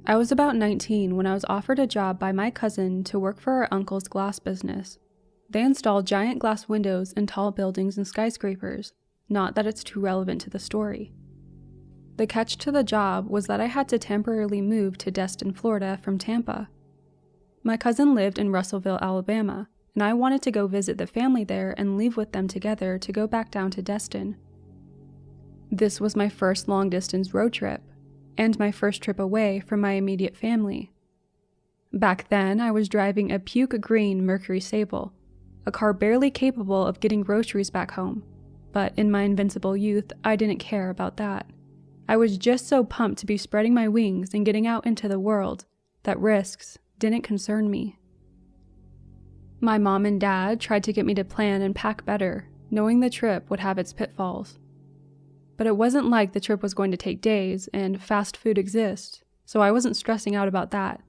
I was about 19 when I was offered a job by my cousin to work for our uncle's glass business. They install giant glass windows in tall buildings and skyscrapers, not that it's too relevant to the story. The catch to the job was that I had to temporarily move to Destin, Florida from Tampa. My cousin lived in Russellville, Alabama, and I wanted to go visit the family there and leave with them together to go back down to Destin. This was my first long-distance road trip, and my first trip away from my immediate family. Back then, I was driving a puke green Mercury Sable, a car barely capable of getting groceries back home, but in my invincible youth, I didn't care about that. I was just so pumped to be spreading my wings and getting out into the world that risks didn't concern me. My mom and dad tried to get me to plan and pack better, knowing the trip would have its pitfalls. But it wasn't like the trip was going to take days and fast food exists, so I wasn't stressing out about that.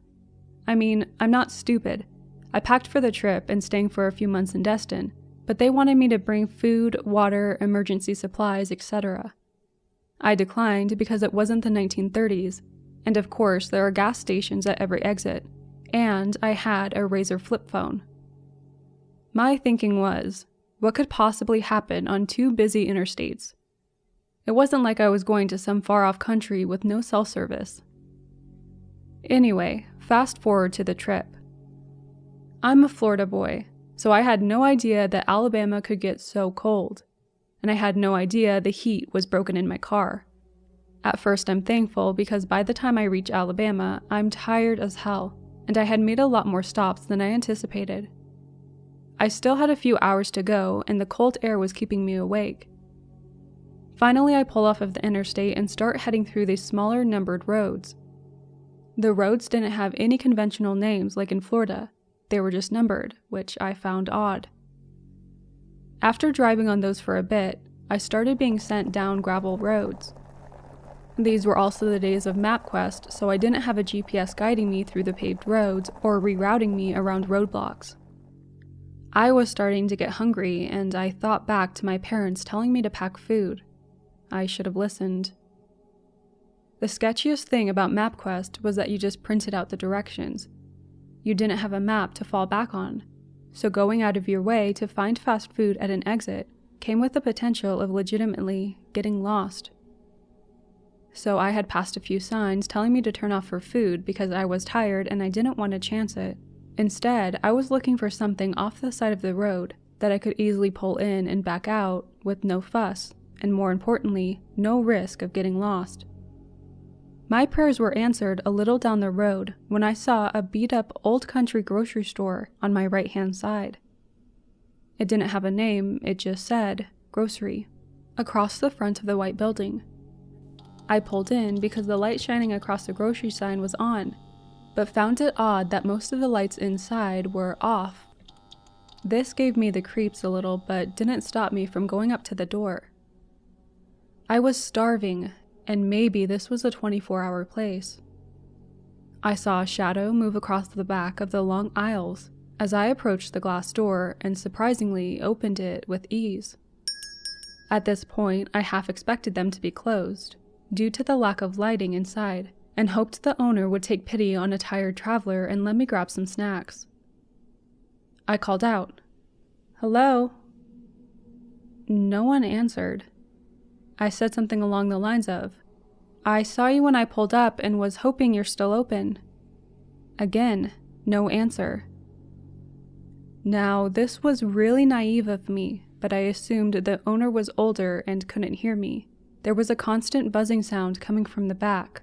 I mean, I'm not stupid. I packed for the trip and staying for a few months in Destin, but they wanted me to bring food, water, emergency supplies, etc. I declined because it wasn't the 1930s, and of course there are gas stations at every exit, and I had a Razor flip phone. My thinking was, what could possibly happen on two busy interstates? It wasn't like I was going to some far-off country with no cell service. Anyway, fast forward to the trip. I'm a Florida boy, so I had no idea that Alabama could get so cold, and I had no idea the heat was broken in my car. At first I'm thankful because by the time I reach Alabama, I'm tired as hell, and I had made a lot more stops than I anticipated. I still had a few hours to go, and the cold air was keeping me awake. Finally, I pull off of the interstate and start heading through these smaller numbered roads. The roads didn't have any conventional names like in Florida. They were just numbered, which I found odd. After driving on those for a bit, I started being sent down gravel roads. These were also the days of MapQuest, so I didn't have a GPS guiding me through the paved roads or rerouting me around roadblocks. I was starting to get hungry, and I thought back to my parents telling me to pack food. I should have listened. The sketchiest thing about MapQuest was that you just printed out the directions. You didn't have a map to fall back on, so going out of your way to find fast food at an exit came with the potential of legitimately getting lost. So I had passed a few signs telling me to turn off for food because I was tired and I didn't want to chance it. Instead, I was looking for something off the side of the road that I could easily pull in and back out with no fuss, and more importantly, no risk of getting lost. My prayers were answered a little down the road when I saw a beat-up old country grocery store on my right-hand side. It didn't have a name, it just said, grocery, across the front of the white building. I pulled in because the light shining across the grocery sign was on, but found it odd that most of the lights inside were off. This gave me the creeps a little, but didn't stop me from going up to the door. I was starving, and maybe this was a 24-hour place. I saw a shadow move across the back of the long aisles as I approached the glass door and surprisingly opened it with ease. At this point, I half expected them to be closed, due to the lack of lighting inside, and hoped the owner would take pity on a tired traveler and let me grab some snacks. I called out, "Hello?" No one answered. I said something along the lines of, "I saw you when I pulled up and was hoping you're still open." Again, no answer. Now, this was really naive of me, but I assumed the owner was older and couldn't hear me. There was a constant buzzing sound coming from the back.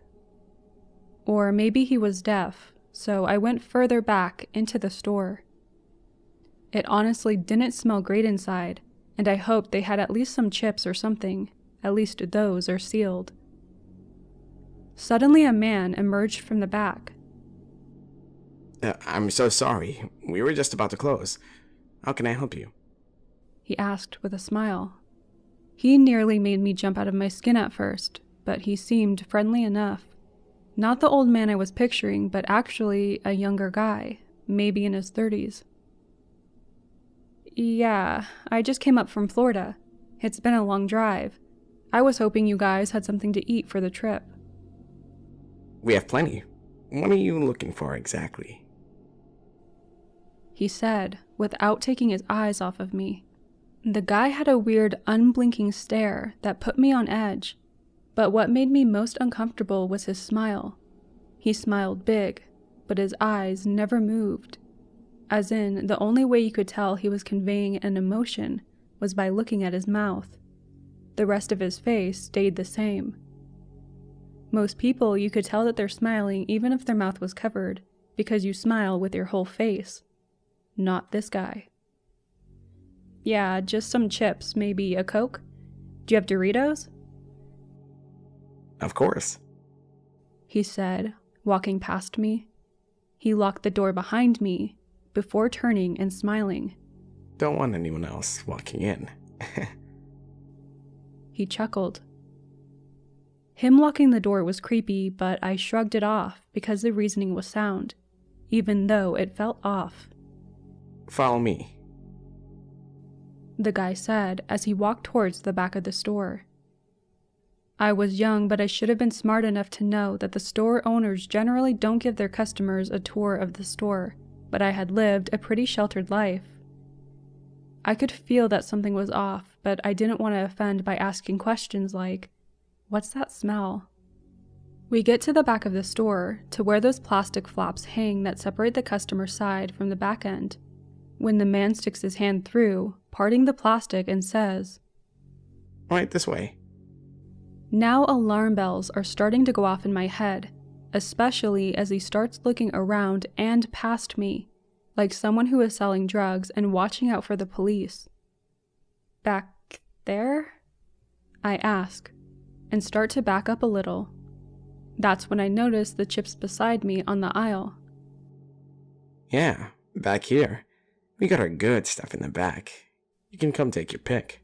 Or maybe he was deaf, so I went further back into the store. It honestly didn't smell great inside, and I hoped they had at least some chips or something. At least those are sealed. Suddenly a man emerged from the back. I'm so sorry. We were just about to close. How can I help you? He asked with a smile. He nearly made me jump out of my skin at first, but he seemed friendly enough. Not the old man I was picturing, but actually a younger guy, maybe in his 30s. Yeah, I just came up from Florida. It's been a long drive. I was hoping you guys had something to eat for the trip. We have plenty. What are you looking for exactly? He said, without taking his eyes off of me. The guy had a weird, unblinking stare that put me on edge, but what made me most uncomfortable was his smile. He smiled big, but his eyes never moved. As in, the only way you could tell he was conveying an emotion was by looking at his mouth. The rest of his face stayed the same. Most people, you could tell that they're smiling even if their mouth was covered, because you smile with your whole face. Not this guy. Yeah, just some chips, maybe a Coke? Do you have Doritos? Of course. He said, walking past me. He locked the door behind me before turning and smiling. Don't want anyone else walking in. He chuckled. Him locking the door was creepy, but I shrugged it off because the reasoning was sound, even though it felt off. Follow me. The guy said as he walked towards the back of the store. I was young, but I should have been smart enough to know that the store owners generally don't give their customers a tour of the store, but I had lived a pretty sheltered life. I could feel that something was off, but I didn't want to offend by asking questions like, "What's that smell?" We get to the back of the store, to where those plastic flaps hang that separate the customer side from the back end, when the man sticks his hand through, parting the plastic, and says, Right this way. Now alarm bells are starting to go off in my head, especially as he starts looking around and past me, like someone who is selling drugs and watching out for the police. Back there? I ask, and start to back up a little. That's when I notice the chips beside me on the aisle. Yeah, back here. We got our good stuff in the back. You can come take your pick.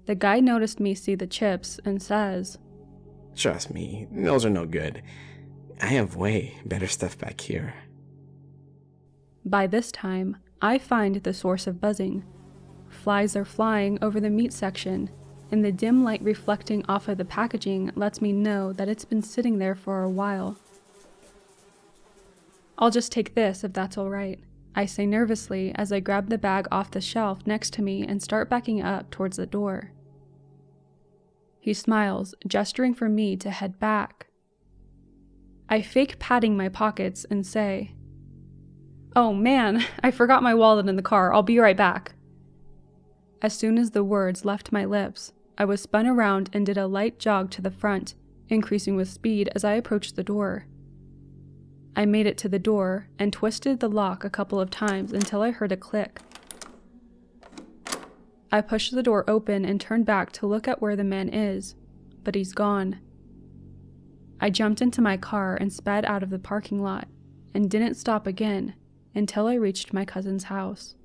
The guy noticed me see the chips and says, Trust me, those are no good. I have way better stuff back here. By this time, I find the source of buzzing. Flies are flying over the meat section, and the dim light reflecting off of the packaging lets me know that it's been sitting there for a while. I'll just take this if that's all right, I say nervously as I grab the bag off the shelf next to me and start backing up towards the door. He smiles, gesturing for me to head back. I fake patting my pockets and say, "Oh man, I forgot my wallet in the car. I'll be right back." As soon as the words left my lips, I was spun around and did a light jog to the front, increasing with speed as I approached the door. I made it to the door and twisted the lock a couple of times until I heard a click. I pushed the door open and turned back to look at where the man is, but he's gone. I jumped into my car and sped out of the parking lot, and didn't stop again until I reached my cousin's house.